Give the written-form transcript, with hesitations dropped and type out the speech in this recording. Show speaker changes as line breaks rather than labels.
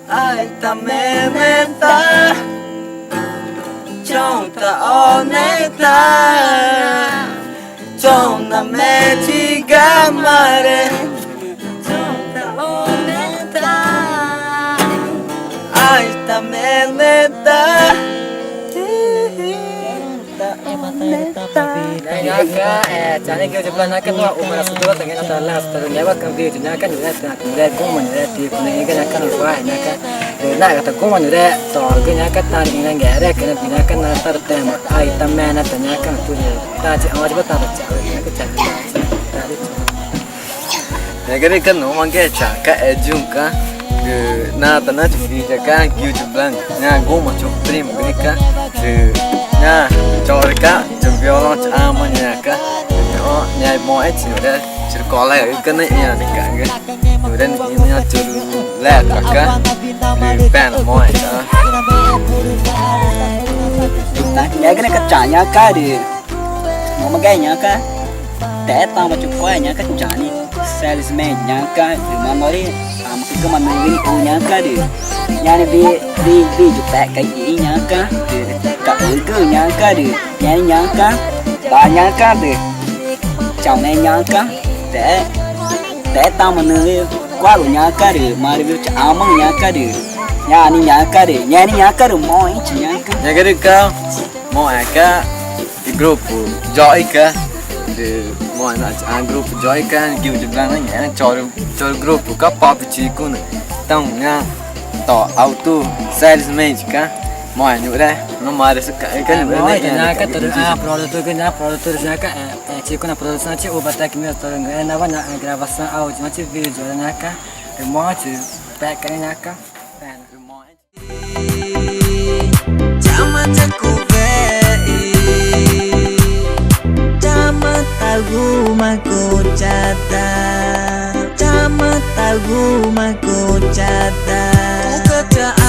ai ta mê mê ta trong ta one ta trong ta mê chi ga mare trong ta one ta ai ta mê mê ta Nyaka chane kyo jabla nyaka no umara sudwa tangi na tala sta nyaka kan vi nyaka ni na ta kure ko man re ti ko ne ga nyaka no wa nyaka na ga ta ko man re to ga nyaka ta ni na ga re kana nyaka na tar te ma ai ta me na ta nyaka tu ni ta ji awaj ba ta ba cha nyaka cha ta ri ne ga re kan no man ga cha ka e jun ka na ta na chi ja ka kyo jabla na go ma cho prim ga ka nha cho cái chụp video nó chả mà nhà cái nó nhà mua hết rồi đấy chỉ có lại ở cái này nhà thì cả cái rồi đây nhà chụp lẹ cả cái bèn mua hết đó
nhà cái này cái trả nhà cái đi mà cái nhà cái té tao mà chụp quay nhà cái trả đi salesman nhà cái mà nói đi cái mà mình đi nhà cái đi nhà này đi chụp tại cái gì nhà cái cả cứ nhà cái đi nhà cái bà nhà cái đi chồng này nhà cái để tao mà nơi qua của nhà cái đi mà review chả mong nhà cái đi nhà đi nhà cái đi nhà cái được mọi chỉ nhà
cái được cao mọi cái group joy cái mọi người group joy cái kêu chụp ra nó nhẹ cho group các pop chỉ cũng tông nha tỏ auto salesman cái mọi người đây nó mà được cái
nói nhà cái từ producer cái nhà producer nhà cái chỉ có là producer chỉ ở tại cái từ người nào vẫn là gravação audio mà chỉ video nhà cái mọi chỉ tại cái nhà cái
chama taku ve chama tagu maku chata chama tagu maku chata